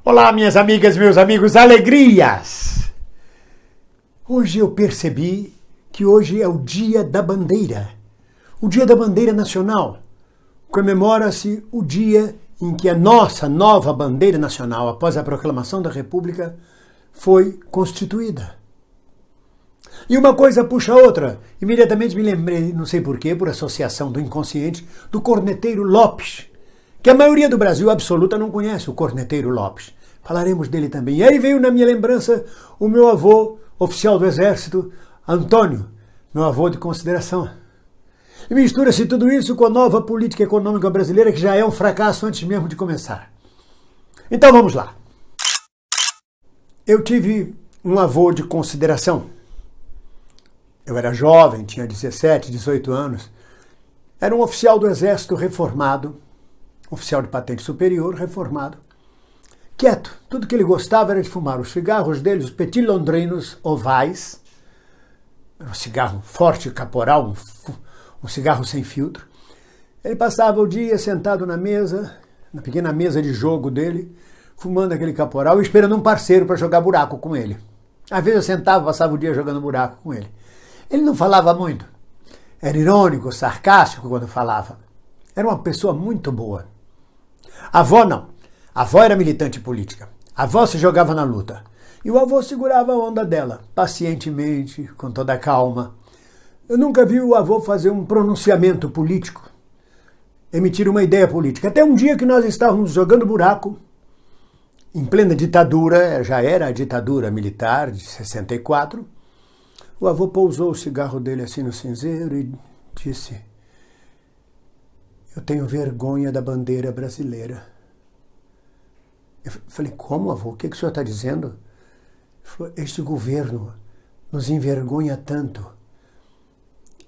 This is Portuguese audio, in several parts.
Olá, minhas amigas, meus amigos, alegrias! Hoje eu percebi que hoje é o Dia da Bandeira, o Dia da Bandeira Nacional. Comemora-se o dia em que a nossa nova bandeira nacional, após a proclamação da República, foi constituída. E uma coisa puxa a outra. Imediatamente me lembrei, não sei porquê, por associação do inconsciente, do corneteiro Lopes, que a maioria do Brasil absoluta não conhece o corneteiro Lopes. Falaremos dele também. E aí veio na minha lembrança o meu avô, oficial do Exército, Antônio, meu avô de consideração. E mistura-se tudo isso com a nova política econômica brasileira, que já é um fracasso antes mesmo de começar. Então vamos lá. Eu tive um avô de consideração. Eu era jovem, tinha 17, 18 anos. Era um oficial do Exército reformado, oficial de patente superior reformado. Quieto, tudo que ele gostava era de fumar os cigarros dele, os petit londrinos ovais, era um cigarro forte, caporal, um cigarro sem filtro. Ele passava o dia sentado na mesa, na pequena mesa de jogo dele, fumando aquele caporal e esperando um parceiro para jogar buraco com ele. Às vezes eu sentava, passava o dia jogando buraco com ele. Ele não falava muito, era irônico, sarcástico quando falava. Era uma pessoa muito boa. A avó não. A avó era militante política. A avó se jogava na luta. E o avô segurava a onda dela, pacientemente, com toda a calma. Eu nunca vi o avô fazer um pronunciamento político, emitir uma ideia política. Até um dia que nós estávamos jogando buraco, em plena ditadura, já era a ditadura militar de 64, o avô pousou o cigarro dele assim no cinzeiro e disse: "Eu tenho vergonha da bandeira brasileira." Eu falei: "Como, avô? O que o senhor está dizendo?" Ele falou: "Este governo nos envergonha tanto.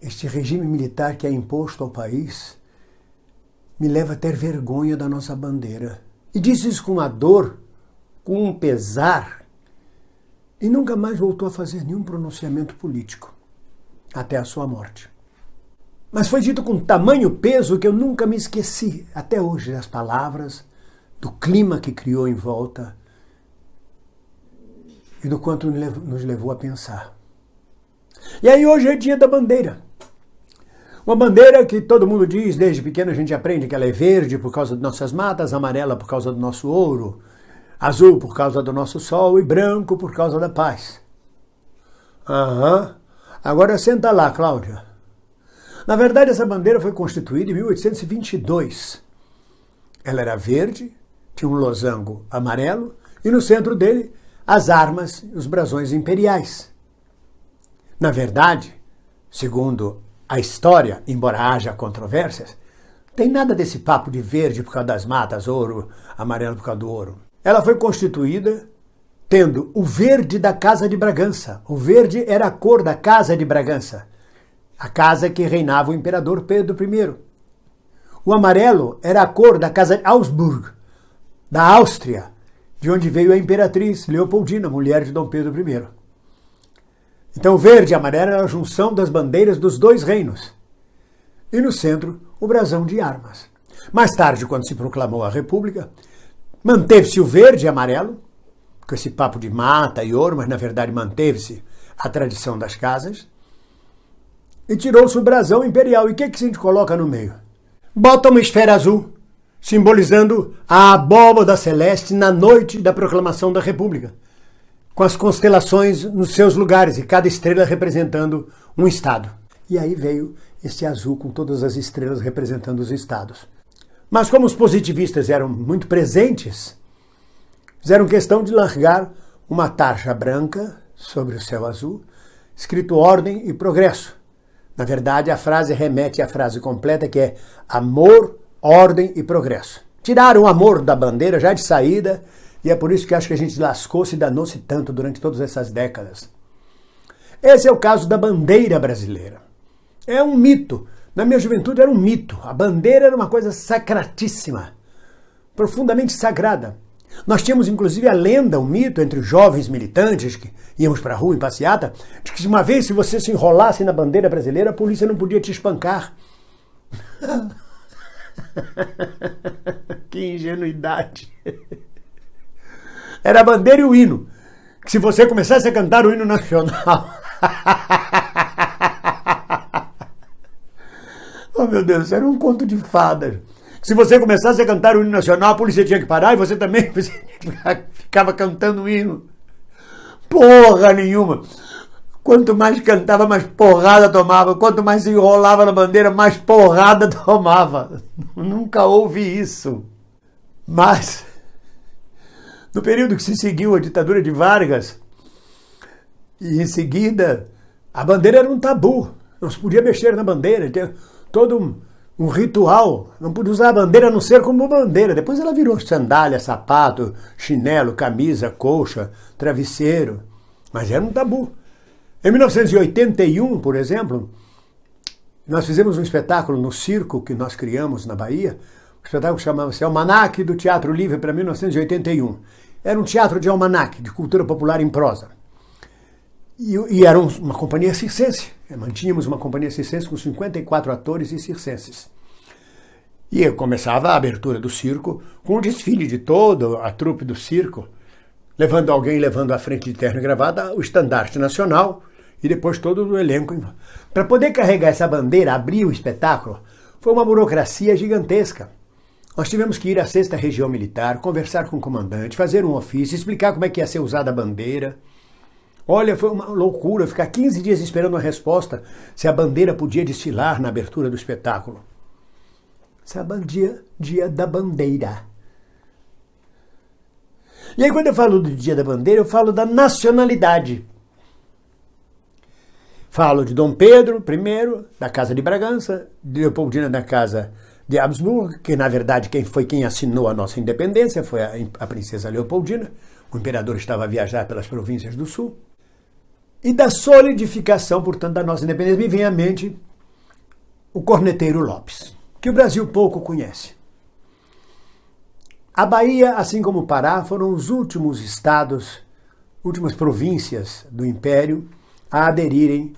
Este regime militar que é imposto ao país me leva a ter vergonha da nossa bandeira." E disse isso com uma dor, com um pesar, e nunca mais voltou a fazer nenhum pronunciamento político, até a sua morte. Mas foi dito com tamanho peso que eu nunca me esqueci, até hoje, das palavras, do clima que criou em volta e do quanto nos levou a pensar. E aí hoje é dia da bandeira. Uma bandeira que todo mundo diz, desde pequeno a gente aprende que ela é verde por causa de nossas matas, amarela por causa do nosso ouro, azul por causa do nosso sol e branco por causa da paz. Agora senta lá, Cláudia. Na verdade, essa bandeira foi constituída em 1822. Ela era verde, tinha um losango amarelo e no centro dele as armas e os brasões imperiais. Na verdade, segundo a história, embora haja controvérsias, tem nada desse papo de verde por causa das matas, ouro, amarelo por causa do ouro. Ela foi constituída tendo o verde da Casa de Bragança. O verde era a cor da Casa de Bragança, a casa que reinava o imperador Pedro I. O amarelo era a cor da Casa de Augsburg, da Áustria, de onde veio a imperatriz Leopoldina, mulher de Dom Pedro I. Então o verde e amarelo era a junção das bandeiras dos dois reinos. E no centro, o brasão de armas. Mais tarde, quando se proclamou a República, manteve-se o verde e amarelo, com esse papo de mata e ouro, mas na verdade manteve-se a tradição das casas, e tirou-se o brasão imperial. E o que a gente coloca no meio? Bota uma esfera azul, simbolizando a abóbada celeste na noite da proclamação da República, com as constelações nos seus lugares e cada estrela representando um estado. E aí veio esse azul com todas as estrelas representando os estados. Mas como os positivistas eram muito presentes, fizeram questão de largar uma tarja branca sobre o céu azul, escrito ordem e progresso. Na verdade, a frase remete à frase completa, que é amor, ordem e progresso. Tiraram o amor da bandeira já de saída, e é por isso que acho que a gente lascou-se e danou-se tanto durante todas essas décadas. Esse é o caso da bandeira brasileira. É um mito. Na minha juventude era um mito. A bandeira era uma coisa sacratíssima, profundamente sagrada. Nós tínhamos inclusive a lenda, um mito entre os jovens militantes que íamos para a rua em passeata, de que uma vez se você se enrolasse na bandeira brasileira, a polícia não podia te espancar. Que ingenuidade. Era a bandeira e o hino. Que se você começasse a cantar o hino nacional... Oh, meu Deus, era um conto de fadas. Se você começasse a cantar o hino nacional, a polícia tinha que parar e você também ficava cantando o hino. Porra nenhuma. Quanto mais cantava, mais porrada tomava. Quanto mais se enrolava na bandeira, mais porrada tomava. Nunca houve isso. Mas, no período que se seguiu a ditadura de Vargas, e em seguida, a bandeira era um tabu. Não se podia mexer na bandeira. Tinha todo um ritual. Não podia usar a bandeira a não ser como bandeira. Depois ela virou sandália, sapato, chinelo, camisa, colcha, travesseiro. Mas era um tabu. Em 1981, por exemplo, nós fizemos um espetáculo no circo que nós criamos na Bahia. O espetáculo chamava-se Almanaque do Teatro Livre para 1981. Era um teatro de almanaque, de cultura popular em prosa. E era uma companhia circense. Mantínhamos uma companhia circense com 54 atores e circenses. E começava a abertura do circo com um desfile de toda a trupe do circo, levando à frente de terno e gravata o estandarte nacional e depois todo o elenco. Para poder carregar essa bandeira, abrir o espetáculo, foi uma burocracia gigantesca. Nós tivemos que ir à 6ª Região Militar, conversar com o comandante, fazer um ofício, explicar como é que ia ser usada a bandeira. Olha, foi uma loucura ficar 15 dias esperando a resposta se a bandeira podia desfilar na abertura do espetáculo. Dia da Bandeira. E aí, quando eu falo do Dia da Bandeira, eu falo da nacionalidade. Falo de Dom Pedro I, da Casa de Bragança, de Leopoldina da Casa de Habsburgo, que na verdade quem assinou a nossa independência foi a princesa Leopoldina. O imperador estava a viajar pelas províncias do sul. E da solidificação, portanto, da nossa independência, me vem à mente o Corneteiro Lopes, que o Brasil pouco conhece. A Bahia, assim como o Pará, foram os últimos estados, últimas províncias do Império a aderirem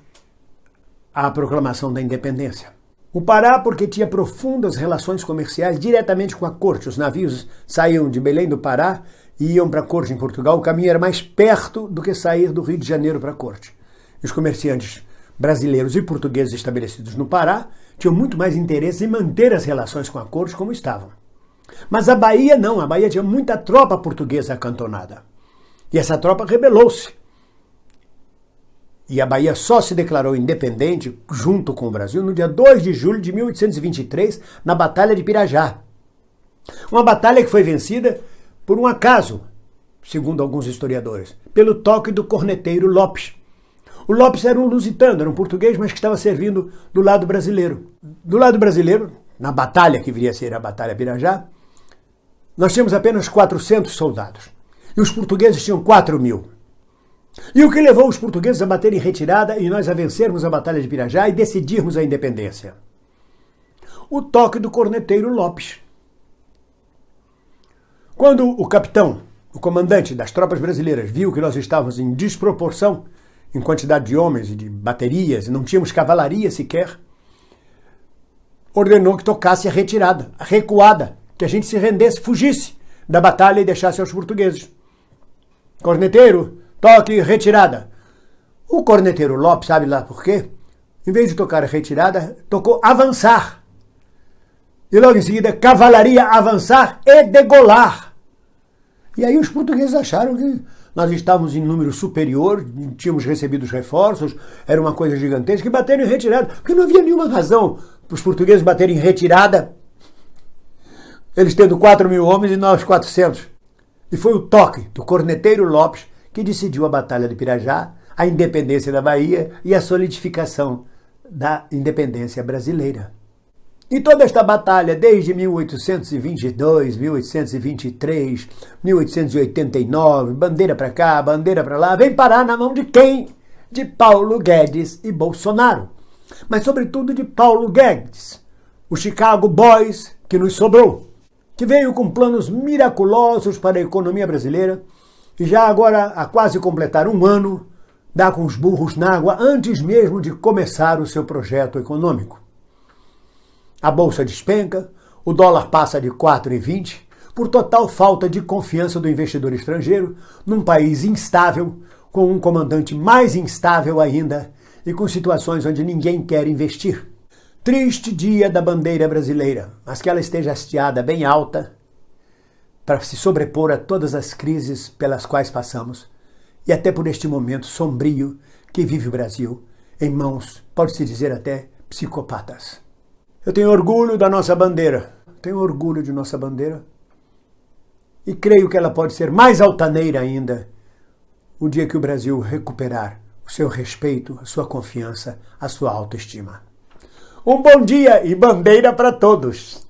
à proclamação da independência. O Pará, porque tinha profundas relações comerciais diretamente com a corte. Os navios saíam de Belém do Pará e iam para a corte em Portugal. O caminho era mais perto do que sair do Rio de Janeiro para a corte. E os comerciantes brasileiros e portugueses estabelecidos no Pará tinham muito mais interesse em manter as relações com a corte como estavam. Mas a Bahia não. A Bahia tinha muita tropa portuguesa acantonada. E essa tropa rebelou-se. E a Bahia só se declarou independente, junto com o Brasil, no dia 2 de julho de 1823, na Batalha de Pirajá. Uma batalha que foi vencida por um acaso, segundo alguns historiadores, pelo toque do corneteiro Lopes. O Lopes era um lusitano, era um português, mas que estava servindo do lado brasileiro. Do lado brasileiro, na batalha que viria a ser a Batalha de Pirajá, nós tínhamos apenas 400 soldados. E os portugueses tinham 4.000. E o que levou os portugueses a baterem em retirada e nós a vencermos a Batalha de Pirajá e decidirmos a independência? O toque do corneteiro Lopes. Quando o capitão, o comandante das tropas brasileiras, viu que nós estávamos em desproporção em quantidade de homens e de baterias, e não tínhamos cavalaria sequer, ordenou que tocasse a retirada, a recuada, que a gente se rendesse, fugisse da batalha e deixasse aos portugueses. Corneteiro, toque retirada. O corneteiro Lopes, sabe lá por quê? Em vez de tocar a retirada, tocou avançar. E logo em seguida, cavalaria avançar e degolar. E aí os portugueses acharam que nós estávamos em número superior, tínhamos recebido os reforços, era uma coisa gigantesca, e bateram em retirada. Porque não havia nenhuma razão para os portugueses baterem em retirada, eles tendo 4.000 homens e nós 400. E foi o toque do corneteiro Lopes que decidiu a Batalha de Pirajá, a independência da Bahia e a solidificação da independência brasileira. E toda esta batalha, desde 1822, 1823, 1889, bandeira para cá, bandeira para lá, vem parar na mão de quem? De Paulo Guedes e Bolsonaro. Mas sobretudo de Paulo Guedes, o Chicago Boys que nos sobrou, que veio com planos miraculosos para a economia brasileira, e já agora, há quase completar um ano, dá com os burros na água antes mesmo de começar o seu projeto econômico. A bolsa despenca, o dólar passa de 4,20, por total falta de confiança do investidor estrangeiro, num país instável, com um comandante mais instável ainda e com situações onde ninguém quer investir. Triste dia da bandeira brasileira, mas que ela esteja hasteada bem alta para se sobrepor a todas as crises pelas quais passamos e até por este momento sombrio que vive o Brasil em mãos, pode-se dizer até, psicopatas. Eu tenho orgulho da nossa bandeira, tenho orgulho de nossa bandeira e creio que ela pode ser mais altaneira ainda o dia que o Brasil recuperar o seu respeito, a sua confiança, a sua autoestima. Um bom dia e bandeira para todos!